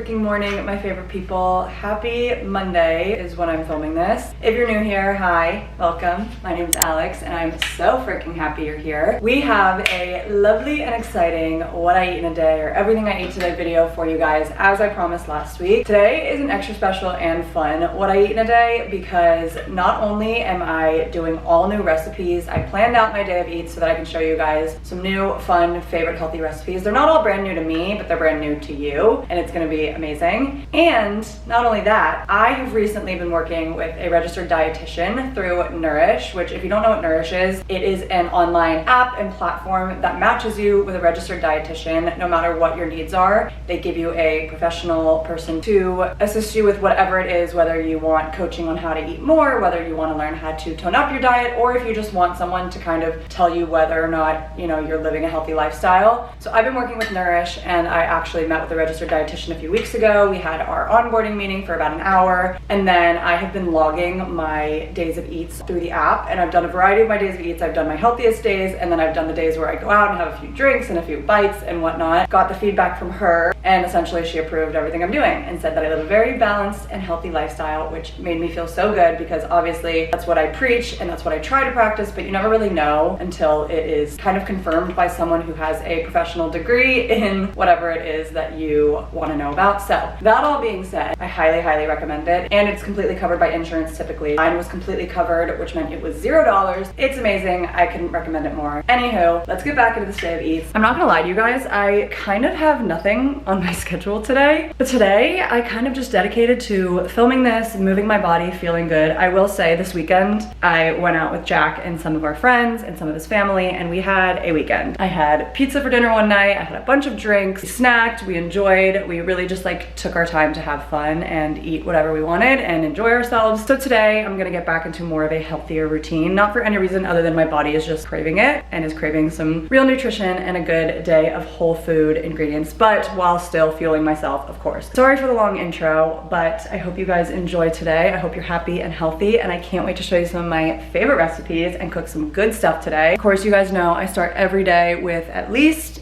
freaking morning, my favorite people. Happy Monday is when I'm filming this. If you're new here, hi, welcome. My name is Alex and I'm so freaking happy you're here. We have a lovely and exciting what I eat in a day or everything I ate today video for you guys, as I promised last week. Today is an extra special and fun what I eat in a day because not only am I doing all new recipes, I planned out my day of eats so that I can show you guys some new, fun, favorite healthy recipes. They're not all brand new to me, but they're brand new to you, and it's gonna be amazing. And not only that, I have recently been working with a registered dietitian through Nourish, which if you don't know what Nourish is, it is an online app and platform that matches you with a registered dietitian no matter what your needs are. They give you a professional person to assist you with whatever it is, whether you want coaching on how to eat more, whether you want to learn how to tone up your diet, or if you just want someone to kind of tell you whether or not, you know, you're living a healthy lifestyle. So I've been working with Nourish, and I actually met with a registered dietitian a few weeks ago. We had our onboarding meeting for about an hour, and then I have been logging my days of eats through the app, and I've done a variety of my days of eats. I've done my healthiest days, and then I've done the days where I go out and have a few drinks and a few bites and whatnot. Got the feedback from her, and essentially she approved everything I'm doing and said that I live a very balanced and healthy lifestyle, which made me feel so good because obviously that's what I preach and that's what I try to practice, but you never really know until it is kind of confirmed by someone who has a professional degree in whatever it is that you want to know about. So that all being said, I highly recommend it, and it's completely covered by insurance typically. Mine was completely covered, which meant it was $0. It's amazing. I couldn't recommend it more. Anywho, let's get back into this day of eats. I'm not gonna lie to you guys, I kind of have nothing on my schedule today, but today I kind of just dedicated to filming this, moving my body, feeling good. I will say this weekend I went out with Jack and some of our friends and some of his family, and we had a weekend. I had pizza for dinner one night, I had a bunch of drinks, we snacked, we enjoyed, we really just like took our time to have fun and eat whatever we wanted and enjoy ourselves. So today I'm gonna get back into more of a healthier routine, not for any reason other than my body is just craving it and is craving some real nutrition and a good day of whole food ingredients, but while still fueling myself, of course. Sorry for the long intro, but I hope you guys enjoy today. I hope you're happy and healthy, and I can't wait to show you some of my favorite recipes and cook some good stuff today. Of course, you guys know I start every day with at least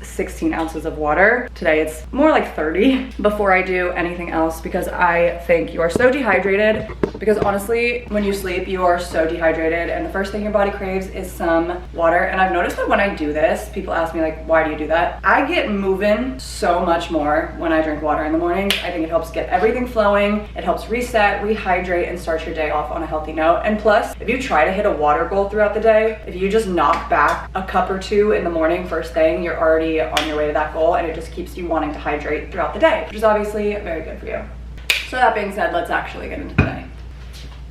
16 ounces of water. Today it's more like 30 before I do anything else because I think you are so dehydrated, because honestly, when you sleep, you are so dehydrated and the first thing your body craves is some water. And I've noticed that when I do this, people ask me like, why do you do that? I get moving so much more when I drink water in the mornings. I think it helps get everything flowing. It helps reset, rehydrate, and start your day off on a healthy note. And plus, if you try to hit a water goal throughout the day, if you just knock back a cup or two in the morning first thing, you're already on your way to that goal, and it just keeps you wanting to hydrate throughout the day, which is obviously very good for you. So that being said, let's actually get into the day.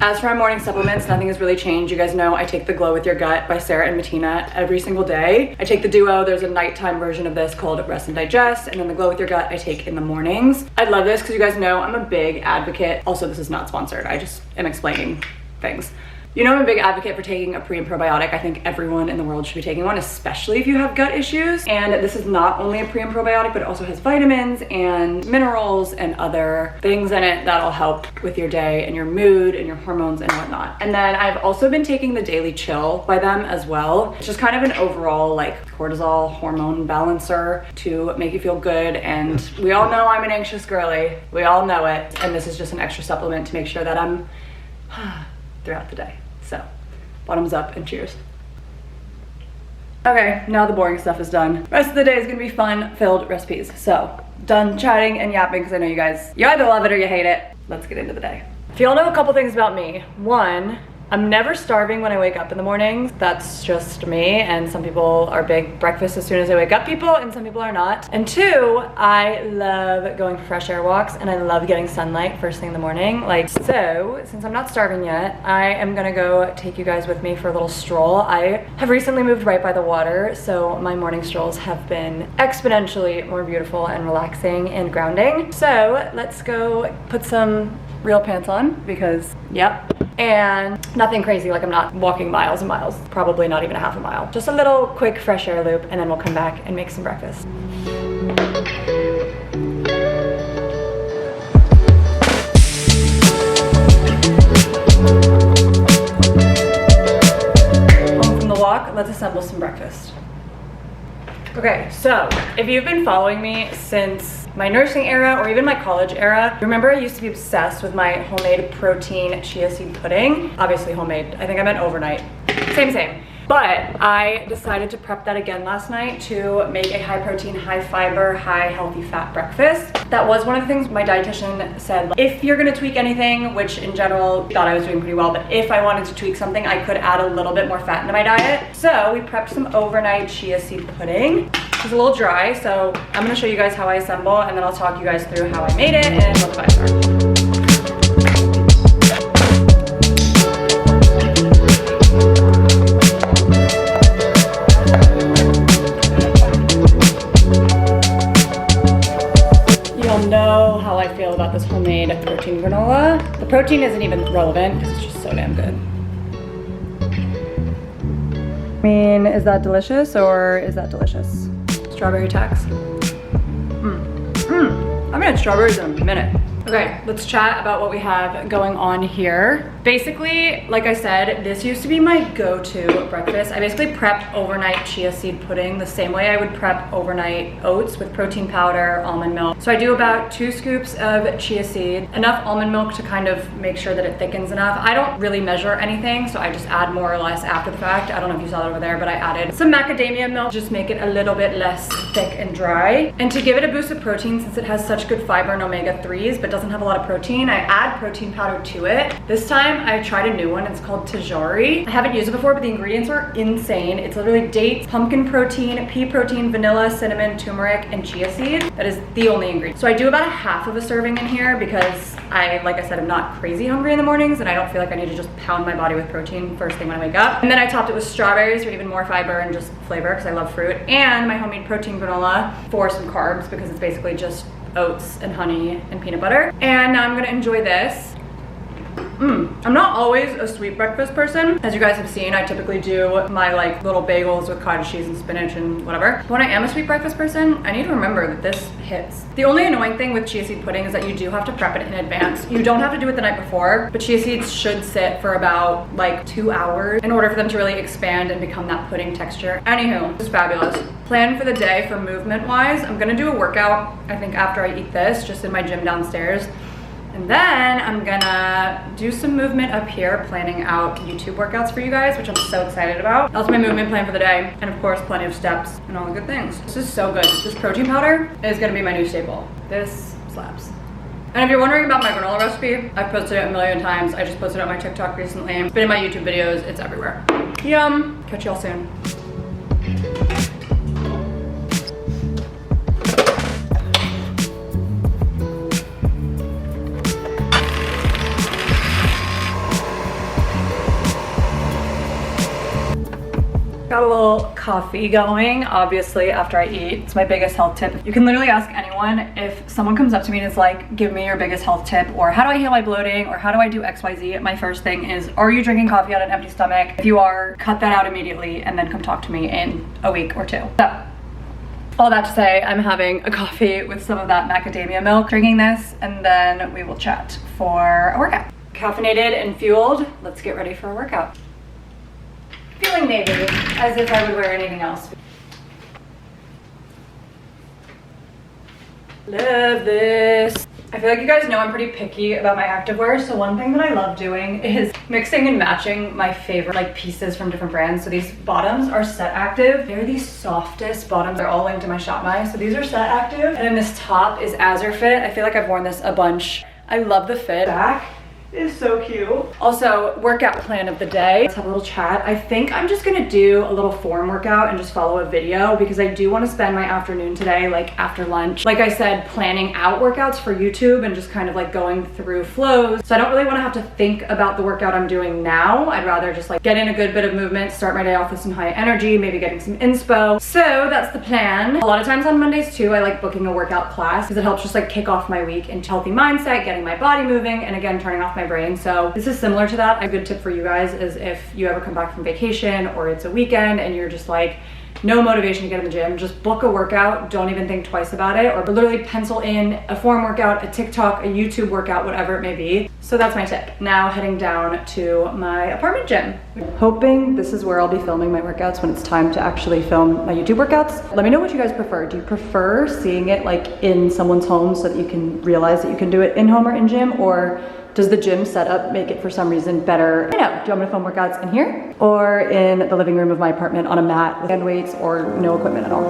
As for my morning supplements, nothing has really changed. You guys know I take the Glow With Your Gut by Sarah and Martina every single day. I take the Duo. There's a nighttime version of this called Rest and Digest, and then the Glow With Your Gut I take in the mornings. I love this because you guys know I'm a big advocate. Also, this is not sponsored. I just am explaining things. You know, I'm a big advocate for taking a pre and probiotic. I think everyone in the world should be taking one, especially if you have gut issues. And this is not only a pre and probiotic, but it also has vitamins and minerals and other things in it that'll help with your day and your mood and your hormones and whatnot. And then I've also been taking the Daily Chill by them as well. It's just kind of an overall like cortisol hormone balancer to make you feel good. And we all know I'm an anxious girly. We all know it. And this is just an extra supplement to make sure that I'm throughout the day. So, bottoms up and cheers. Okay, now the boring stuff is done. Rest of the day is gonna be fun-filled recipes. So, done chatting and yapping because I know you guys, you either love it or you hate it. Let's get into the day. If y'all know a couple things about me. One, I'm never starving when I wake up in the mornings. That's just me, and some people are big breakfast as soon as they wake up people, and some people are not. And two, I love going for fresh air walks, and I love getting sunlight first thing in the morning. Like, so, since I'm not starving yet, I am gonna go take you guys with me for a little stroll. I have recently moved right by the water, so my morning strolls have been exponentially more beautiful and relaxing and grounding. So, let's go put some real pants on because, yep. And nothing crazy, like I'm not walking miles and miles, probably not even a half a mile. Just a little quick fresh air loop, and then we'll come back and make some breakfast. Home from the walk, let's assemble some breakfast. Okay, so if you've been following me since my nursing era or even my college era. Remember, I used to be obsessed with my homemade protein chia seed pudding. Obviously homemade, I think I meant overnight. Same. But I decided to prep that again last night to make a high protein, high fiber, high healthy fat breakfast. That was one of the things my dietitian said, if you're gonna tweak anything, which in general thought I was doing pretty well, but if I wanted to tweak something, I could add a little bit more fat into my diet. So we prepped some overnight chia seed pudding. It's a little dry, so I'm gonna show you guys how I assemble, and then I'll talk you guys through how I made it and what the vibes are. Know how I feel about this homemade protein granola. The protein isn't even relevant because it's just so damn good. I mean, is that delicious or is that delicious? Strawberry tax. I haven't had strawberries in a minute. Okay, let's chat about what we have going on here. Basically, like I said, this used to be my go-to breakfast. I basically prepped overnight chia seed pudding the same way I would prep overnight oats with protein powder, almond milk. So I do about 2 scoops of chia seed, enough almond milk to kind of make sure that it thickens enough. I don't really measure anything, so I just add more or less after the fact. I don't know if you saw that over there, but I added some macadamia milk, just make it a little bit less thick and dry. And to give it a boost of protein, since it has such good fiber and omega-3s, but doesn't have a lot of protein, I add protein powder to it. This time I tried a new one. It's called tajari. I haven't used it before, but the ingredients are insane. It's literally dates, pumpkin protein, pea protein, vanilla, cinnamon, turmeric, and chia seed. That is the only ingredient. So I do about a half of a serving in here because like I said, I'm not crazy hungry in the mornings and I don't feel like I need to just pound my body with protein first thing when I wake up. And then I topped it with strawberries for even more fiber and just flavor because I love fruit, and my homemade protein granola for some carbs because it's basically just oats and honey and peanut butter. And now I'm gonna enjoy this. I'm not always a sweet breakfast person. As you guys have seen, I typically do my like little bagels with cottage cheese and spinach and whatever. But when I am a sweet breakfast person, I need to remember that this hits. The only annoying thing with chia seed pudding is that you do have to prep it in advance. You don't have to do it the night before, but chia seeds should sit for about like 2 hours in order for them to really expand and become that pudding texture. Anywho, this is fabulous. Plan for the day for movement wise, I'm gonna do a workout, I think after I eat this, just in my gym downstairs. And then I'm gonna do some movement up here, planning out YouTube workouts for you guys, which I'm so excited about. That's my movement plan for the day. And of course, plenty of steps and all the good things. This is so good. This protein powder is gonna be my new staple. This slaps. And if you're wondering about my granola recipe, I've posted it a million times. I just posted it on my TikTok recently. It's been in my YouTube videos. It's everywhere. Yum. Catch y'all soon. Got a little coffee going, obviously, after I eat. It's my biggest health tip. You can literally ask anyone if someone comes up to me and is like, give me your biggest health tip, or how do I heal my bloating, or how do I do XYZ? My first thing is, are you drinking coffee on an empty stomach? If you are, cut that out immediately and then come talk to me in a week or 2. So, all that to say, I'm having a coffee with some of that macadamia milk, drinking this, and then we will chat for a workout. Caffeinated and fueled, let's get ready for a workout. Feeling navy, as if I would wear anything else. Love this. I feel like you guys know I'm pretty picky about my activewear, so one thing that I love doing is mixing and matching my favorite like pieces from different brands. So these bottoms are Set Active. They're the softest bottoms. They're all linked to my shop my. So these are Set Active. And then this top is Azure Fit. I feel like I've worn this a bunch. I love the fit. Back is so cute. Also, workout plan of the day. Let's have a little chat. I think I'm just gonna do a little form workout and just follow a video because I do want to spend my afternoon today, like after lunch, like I said, planning out workouts for YouTube and just kind of like going through flows. So I don't really want to have to think about the workout I'm doing now. I'd rather just like get in a good bit of movement, start my day off with some high energy, maybe getting some inspo. So that's the plan. A lot of times on Mondays too, I like booking a workout class because it helps just like kick off my week into healthy mindset, getting my body moving, and again, turning off my brain. So this is similar to that. A good tip for you guys is if you ever come back from vacation or it's a weekend and you're just like no motivation to get in the gym, just book a workout, don't even think twice about it, or literally pencil in a form workout, a TikTok, a YouTube workout, whatever it may be. So that's my tip. Now heading down to my apartment gym. Hoping this is where I'll be filming my workouts when it's time to actually film my YouTube workouts. Let me know what you guys prefer. Do you prefer seeing it like in someone's home so that you can realize that you can do it in home or in gym, or does the gym setup make it for some reason better? I know, do you want me to film workouts in here or in the living room of my apartment on a mat with hand weights or no equipment at all?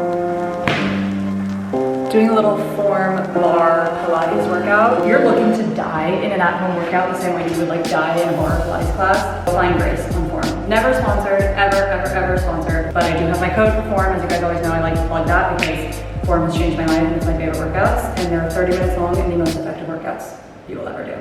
Doing a little form bar Pilates workout. If you're looking to die in an at-home workout the same way you would like die in a bar Pilates class, find Grace on Form. Never sponsored, ever sponsored, but I do have my code for Form. As you guys always know, I like to plug that because Form has changed my life and it's my favorite workouts, and they're 30 minutes long and the most effective workouts you will ever do.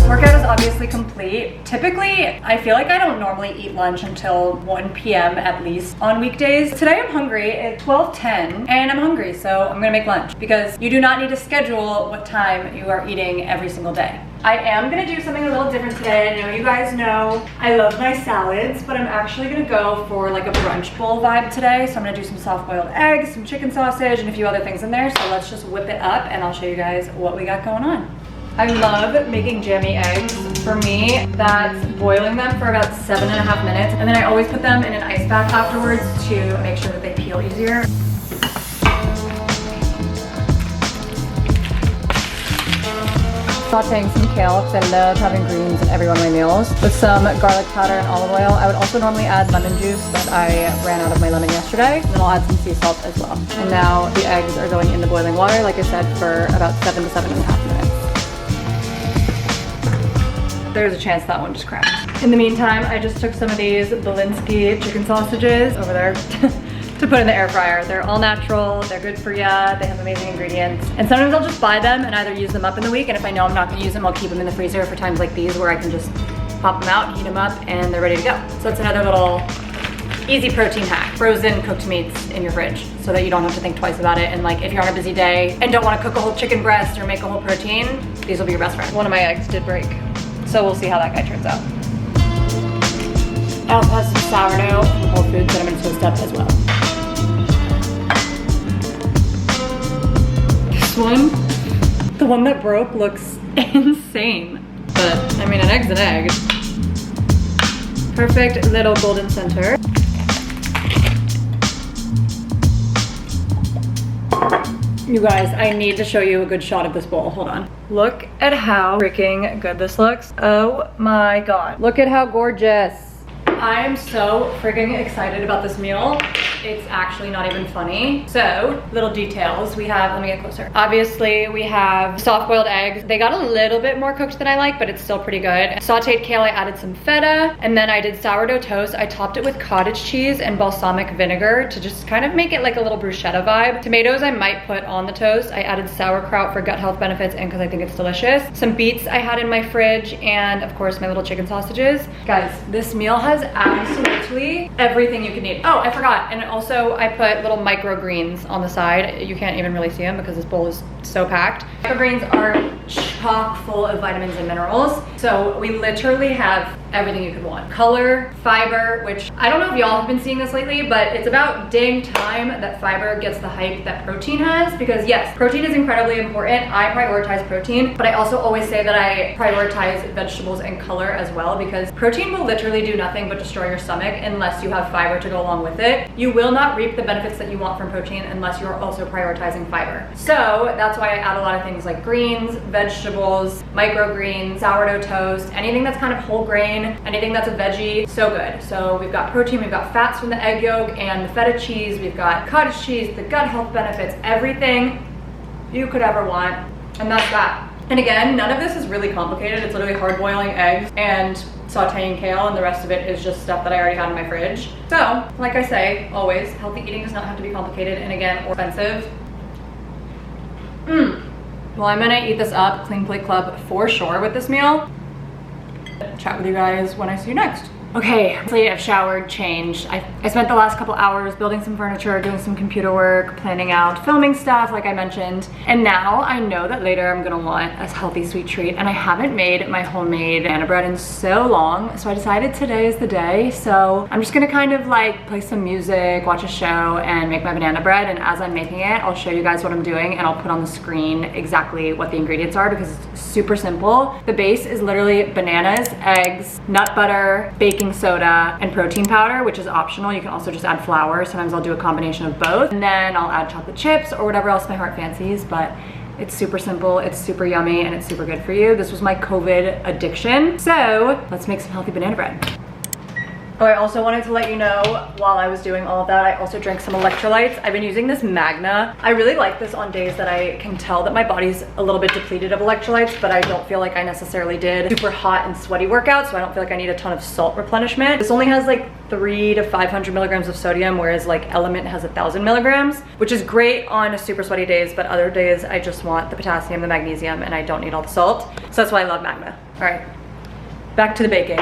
Workout is obviously complete. Typically, I feel like I don't normally eat lunch until 1 p.m. at least on weekdays. Today I'm hungry. It's 12:10 and I'm hungry, so I'm gonna make lunch because you do not need to schedule what time you are eating every single day. I am gonna do something a little different today. I know you guys know I love my salads, but I'm actually gonna go for like a brunch bowl vibe today. So I'm gonna do some soft-boiled eggs, some chicken sausage, and a few other things in there. So let's just whip it up and I'll show you guys what we got going on. I love making jammy eggs. For me, that's boiling them for about 7.5 minutes. And then I always put them in an ice bath afterwards to make sure that they peel easier. Sauteing some kale because I love having greens in every one of my meals with some garlic powder and olive oil. I would also normally add lemon juice, but I ran out of my lemon yesterday. And then I'll add some sea salt as well. And now the eggs are going in the boiling water, like I said, for about 7 to 7.5 minutes. There's a chance that one just cracked. In the meantime, I just took some of these Belinsky chicken sausages over there to put in the air fryer. They're all natural, they're good for ya, they have amazing ingredients. And sometimes I'll just buy them and either use them up in the week, and if I know I'm not gonna use them, I'll keep them in the freezer for times like these where I can just pop them out, heat them up, and they're ready to go. So that's another little easy protein hack. Frozen cooked meats in your fridge so that you don't have to think twice about it. And like if you're on a busy day and don't wanna cook a whole chicken breast or make a whole protein, these will be your best friend. One of my eggs did break, so we'll see how that guy turns out. I also have some sourdough from Whole Foods that I'm gonna toast up as well. This one, the one that broke, looks insane. But I mean, an egg's an egg. Perfect little golden center. You guys, I need to show you a good shot of this bowl. Hold on. Look at how freaking good this looks. Oh my God. Look at how gorgeous. I am so freaking excited about this meal. It's actually not even funny. So, little details. We have, let me get closer. Obviously, we have soft-boiled eggs. They got a little bit more cooked than I like, but it's still pretty good. Sauteed kale, I added some feta, and then I did sourdough toast. I topped it with cottage cheese and balsamic vinegar to just kind of make it like a little bruschetta vibe. Tomatoes I might put on the toast. I added sauerkraut for gut health benefits and because I think it's delicious. Some beets I had in my fridge, and of course my little chicken sausages. Guys, this meal has absolutely everything you can need. Oh, I forgot. And also I put little microgreens on the side. You can't even really see them because this bowl is so packed. Microgreens are chock full of vitamins and minerals. So we literally have everything you could want. Color, fiber, which I don't know if y'all have been seeing this lately, but it's about dang time that fiber gets the hype that protein has, because yes, protein is incredibly important. I prioritize protein, but I also always say that I prioritize vegetables and color as well, because protein will literally do nothing but destroy your stomach unless you have fiber to go along with it. You will not reap the benefits that you want from protein unless you're also prioritizing fiber. So that's why I add a lot of things like greens, vegetables, microgreens, sourdough toast, anything that's kind of whole grain, anything that's a veggie, so good. So we've got protein, we've got fats from the egg yolk and the feta cheese, we've got cottage cheese, the gut health benefits, everything you could ever want, and that's that. And again, none of this is really complicated. It's literally hard boiling eggs and sauteing kale, and the rest of it is just stuff that I already had in my fridge. So, like I say, always, healthy eating does not have to be complicated, and again, or expensive. Well, I'm gonna eat this up, Clean Plate Club for sure with this meal. Chat with you guys when I see you next. Okay, I've showered, changed. I spent the last couple hours building some furniture, doing some computer work, planning out, filming stuff like I mentioned. And now I know that later I'm gonna want a healthy sweet treat, and I haven't made my homemade banana bread in so long, so I decided today is the day. So I'm just gonna kind of like play some music, watch a show, and make my banana bread. And as I'm making it, I'll show you guys what I'm doing, and I'll put on the screen exactly what the ingredients are because it's super simple. The base is literally bananas, eggs, nut butter, baking soda, and protein powder, which is optional. You can also just add flour. Sometimes I'll do a combination of both. And then I'll add chocolate chips or whatever else my heart fancies, but it's super simple, it's super yummy, and it's super good for you. This was my COVID addiction. So let's make some healthy banana bread. Oh, I also wanted to let you know, while I was doing all of that, I also drank some electrolytes. I've been using this Magna. I really like this on days that I can tell that my body's a little bit depleted of electrolytes, but I don't feel like I necessarily did super hot and sweaty workouts, so I don't feel like I need a ton of salt replenishment. This only has like 300 to 500 milligrams of sodium, whereas like Element has 1,000 milligrams, which is great on super sweaty days, but other days I just want the potassium, the magnesium, and I don't need all the salt. So that's why I love Magna. All right, back to the baking.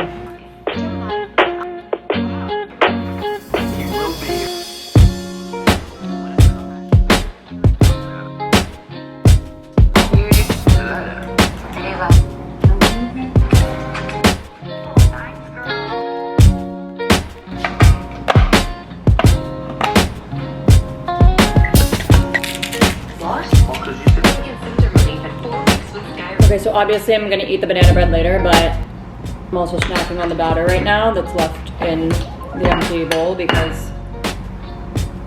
Okay, so obviously I'm gonna eat the banana bread later, but I'm also snacking on the batter right now that's left in the empty bowl because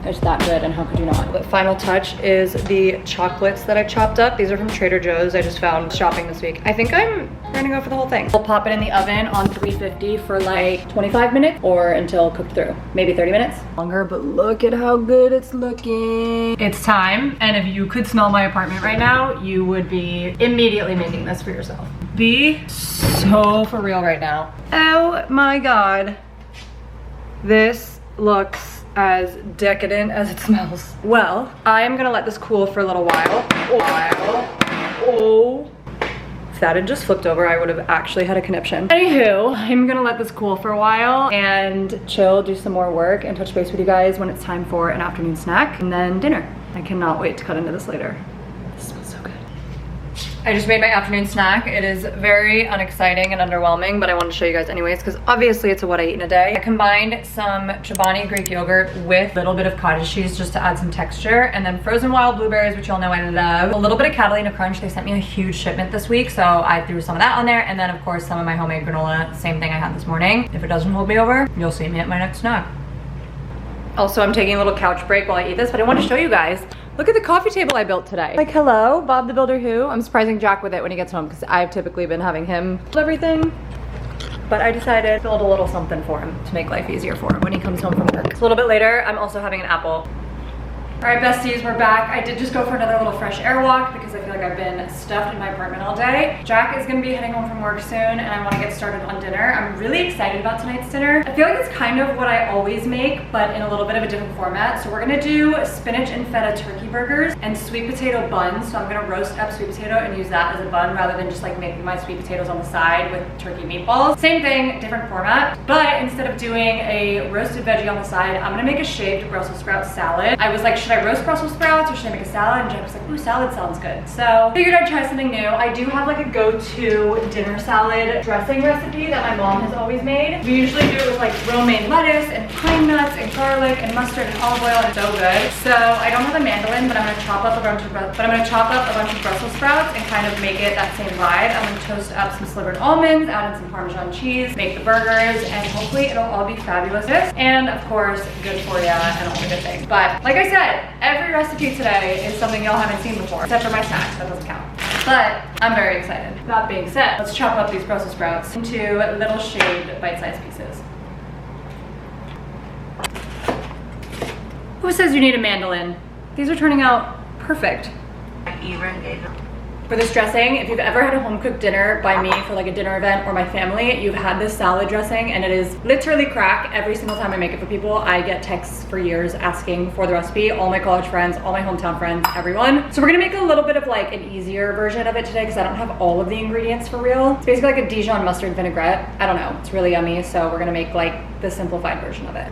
it's that good, and how could you not? The final touch is the chocolates that I chopped up. These are from Trader Joe's. I just found shopping this week. I think I'm gonna go for the whole thing. I'll pop it in the oven on 350 for like 25 minutes or until cooked through. Maybe 30 minutes. Longer, but look at how good it's looking. It's time, and if you could smell my apartment right now, you would be immediately making this for yourself. Be so for real right now. Oh my God. This looks as decadent as it smells. Well, I am gonna let this cool for a little while. Oh. If that had just flipped over, I would have actually had a conniption. Anywho, I'm gonna let this cool for a while and chill, do some more work, and touch base with you guys when it's time for an afternoon snack and then dinner. I cannot wait to cut into this later. This smells so good. I just made my afternoon snack. It is very unexciting and underwhelming, but I wanted to show you guys anyways because obviously it's what I eat in a day. I combined some Chobani Greek yogurt with a little bit of cottage cheese just to add some texture, and then frozen wild blueberries, which y'all know I love. A little bit of Catalina Crunch. They sent me a huge shipment this week, so I threw some of that on there, and then of course some of my homemade granola, same thing I had this morning. If it doesn't hold me over, you'll see me at my next snack. Also, I'm taking a little couch break while I eat this, but I want to show you guys. Look at the coffee table I built today. Like, hello, Bob the Builder Who. I'm surprising Jack with it when he gets home because I've typically been having him build everything. But I decided to build a little something for him to make life easier for him when he comes home from work. So a little bit later, I'm also having an apple. All right, besties, we're back. I did just go for another little fresh air walk because I feel like I've been stuffed in my apartment all day. Jack is gonna be heading home from work soon, and I wanna get started on dinner. I'm really excited about tonight's dinner. I feel like it's kind of what I always make, but in a little bit of a different format. So we're gonna do spinach and feta turkey burgers and sweet potato buns. So I'm gonna roast up sweet potato and use that as a bun rather than just like making my sweet potatoes on the side with turkey meatballs. Same thing, different format. But instead of doing a roasted veggie on the side, I'm gonna make a shaved Brussels sprout salad. I was like, should I roast Brussels sprouts or should I make a salad? And Jack was like, ooh, salad sounds good. So figured I'd try something new. I do have like a go-to dinner salad dressing recipe that my mom has always made. We usually do it with like romaine lettuce and pine nuts and garlic and mustard and olive oil, and it's so good. So I don't have a mandolin, but I'm gonna chop up a bunch of Brussels sprouts and kind of make it that same vibe. I'm gonna toast up some slivered almonds, add in some Parmesan cheese, make the burgers, and hopefully it'll all be fabulous. And of course, good for ya and all the good things. But like I said, every recipe today is something y'all haven't seen before, except for my snacks, that doesn't count. But I'm very excited. That being said, let's chop up these Brussels sprouts into little shaved bite-sized pieces. Who says you need a mandolin? These are turning out perfect. For this dressing, if you've ever had a home cooked dinner by me for like a dinner event or my family, you've had this salad dressing and it is literally crack. Every single time I make it for people, I get texts for years asking for the recipe. All my college friends, all my hometown friends, everyone. So we're gonna make a little bit of like an easier version of it today because I don't have all of the ingredients for real. It's basically like a Dijon mustard vinaigrette. I don't know, it's really yummy. So we're gonna make like the simplified version of it.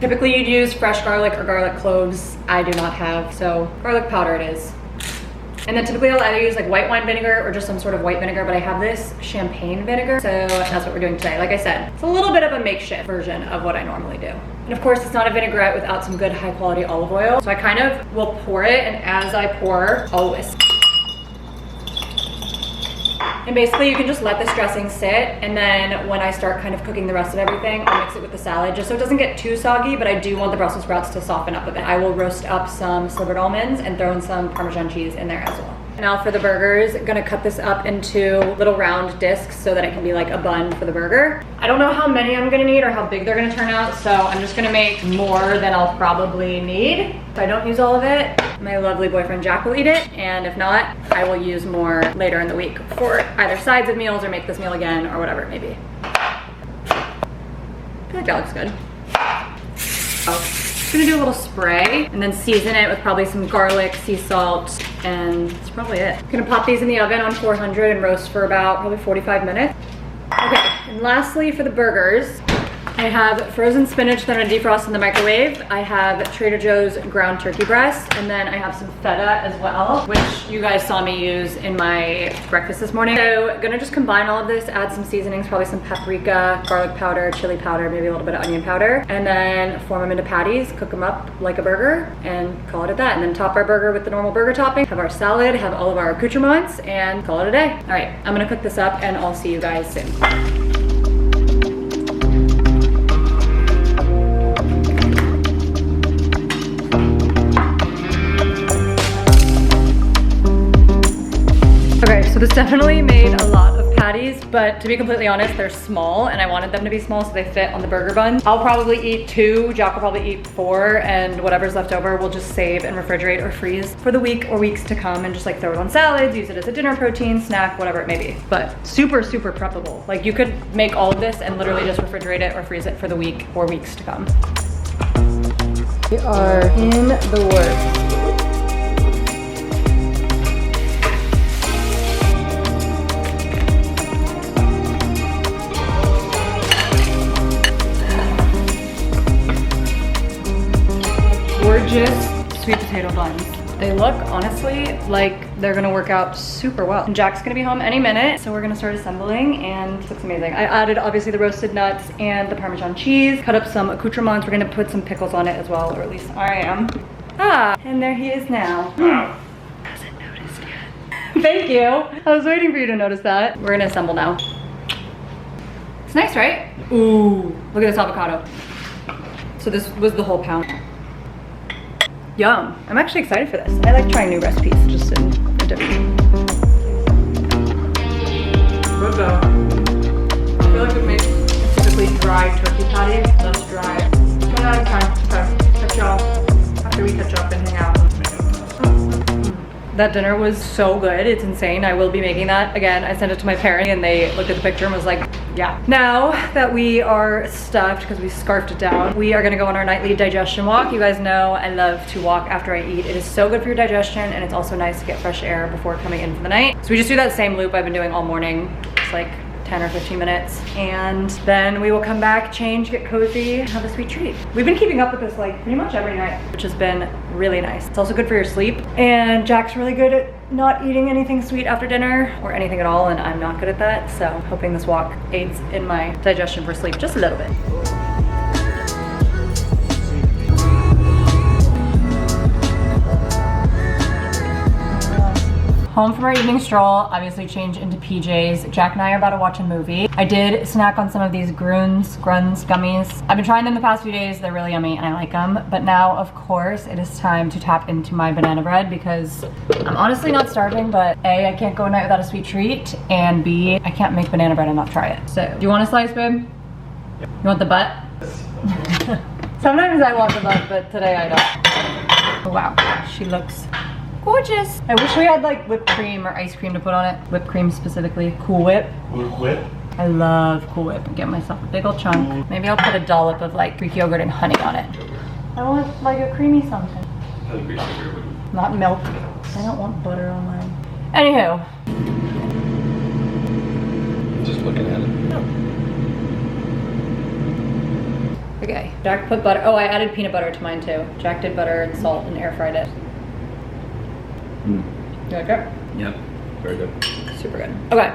Typically you'd use fresh garlic or garlic cloves. I do not have, so garlic powder it is. And then typically I'll either use like white wine vinegar or just some sort of white vinegar, but I have this champagne vinegar, so that's what we're doing today. Like I said, it's a little bit of a makeshift version of what I normally do. And of course, it's not a vinaigrette without some good high quality olive oil. So I kind of will pour it, and as I pour, I'll whisk. And basically you can just let this dressing sit, and then when I start kind of cooking the rest of everything, I'll mix it with the salad just so it doesn't get too soggy, but I do want the Brussels sprouts to soften up a bit. I will roast up some slivered almonds and throw in some Parmesan cheese in there as well. Now for the burgers, I'm gonna cut this up into little round discs so that it can be like a bun for the burger. I don't know how many I'm gonna need or how big they're gonna turn out, so I'm just gonna make more than I'll probably need. If I don't use all of it, my lovely boyfriend Jack will eat it, and if not, I will use more later in the week for either sides of meals or make this meal again or whatever it may be. I feel like that looks good. Oh. Gonna do a little spray and then season it with probably some garlic, sea salt, and that's probably it. I'm gonna pop these in the oven on 400 and roast for about probably 45 minutes. Okay, and lastly for the burgers, I have frozen spinach that I'm gonna defrost in the microwave. I have Trader Joe's ground turkey breast, and then I have some feta as well, which you guys saw me use in my breakfast this morning. So gonna just combine all of this, add some seasonings, probably some paprika, garlic powder, chili powder, maybe a little bit of onion powder, and then form them into patties, cook them up like a burger, and call it a that. And then top our burger with the normal burger topping, have our salad, have all of our accoutrements, and call it a day. All right, I'm gonna cook this up and I'll see you guys soon. Okay, so this definitely made a lot of patties, but to be completely honest, they're small and I wanted them to be small so they fit on the burger bun. I'll probably eat 2, Jack will probably eat 4, and whatever's left over we'll just save and refrigerate or freeze for the week or weeks to come and just like throw it on salads, use it as a dinner protein, snack, whatever it may be. But super, super preppable. Like you could make all of this and literally just refrigerate it or freeze it for the week or weeks to come. We are in the works. Gorgeous sweet potato buns. They look honestly like they're gonna work out super well. And Jack's gonna be home any minute, so we're gonna start assembling, and this looks amazing. I added obviously the roasted nuts and the Parmesan cheese, cut up some accoutrements. We're gonna put some pickles on it as well, or at least I am. Ah, and there he is now. Hasn't noticed yet. Thank you. I was waiting for you to notice that. We're gonna assemble now. It's nice, right? Ooh, look at this avocado. So this was the whole pound. Yum. I'm actually excited for this. I like trying new recipes, just in a different. Good though. I feel like it makes typically dry turkey patties less dry. One at a time. Okay. Catch y'all after we catch up and hang out. That dinner was so good. It's insane. I will be making that again. I sent it to my parents and they looked at the picture and was like, yeah. Now that we are stuffed because we scarfed it down, we are gonna go on our nightly digestion walk. You guys know I love to walk after I eat. It is so good for your digestion, and it's also nice to get fresh air before coming in for the night. So we just do that same loop I've been doing all morning. It's like 10 or 15 minutes, and then we will come back, change, get cozy, and have a sweet treat. We've been keeping up with this like pretty much every night, which has been really nice. It's also good for your sleep, and Jack's really good at not eating anything sweet after dinner or anything at all, and I'm not good at that, so I'm hoping this walk aids in my digestion for sleep just a little bit. Home from our evening stroll, obviously changed into PJs. Jack and I are about to watch a movie. I did snack on some of these Gruns gummies. I've been trying them the past few days. They're really yummy and I like them. But now, of course, it is time to tap into my banana bread because I'm honestly not starving, but A, I can't go a night without a sweet treat, and B, I can't make banana bread and not try it. So, do you want a slice, babe? Yep. You want the butt? Sometimes I want the butt, but today I don't. Oh, wow, she looks Gorgeous. I wish we had like whipped cream or ice cream to put on it. Whipped cream specifically. Cool Whip. Whip? I love Cool Whip. Get myself a big old chunk. Maybe I'll put a dollop of like Greek yogurt and honey on it. I want like a creamy something. Not milk. I don't want butter on mine. Anywho. Just looking at it. Okay, Jack put butter. Oh, I added peanut butter to mine too. Jack did butter and salt and air fried it. You like it? Yep, very good. Super good. Okay,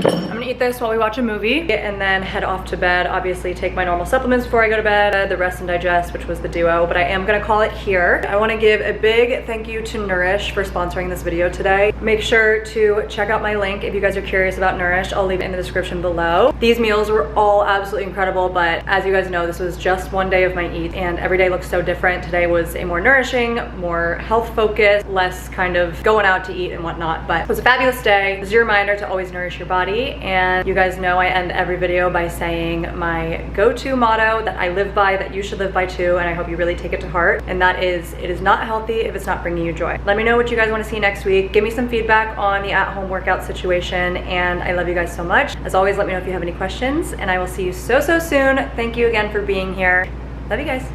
I'm gonna eat this while we watch a movie and then head off to bed. Obviously take my normal supplements before I go to bed, the Rest and Digest, which was the duo, but I am gonna call it here. I wanna give a big thank you to Nourish for sponsoring this video today. Make sure to check out my link if you guys are curious about Nourish. I'll leave it in the description below. These meals were all absolutely incredible, but as you guys know, this was just one day of my eat and every day looks so different. Today was a more nourishing, more health focused, less kind of going out to eat and whatnot, but it was a fabulous day. It was your reminder to always nourish your body, and you guys know I end every video by saying my go-to motto that I live by, that you should live by too, and I hope you really take it to heart, and that is, it is not healthy if it's not bringing you joy. Let me know what you guys want to see next week. Give me some feedback on the at-home workout situation, and I love you guys so much. As always, let me know if you have any questions, and I will see you so soon. Thank you again for being here. Love you guys.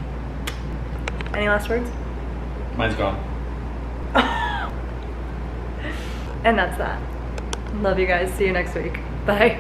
Any last words? Mine's gone. And that's that. Love you guys. See you next week. Bye.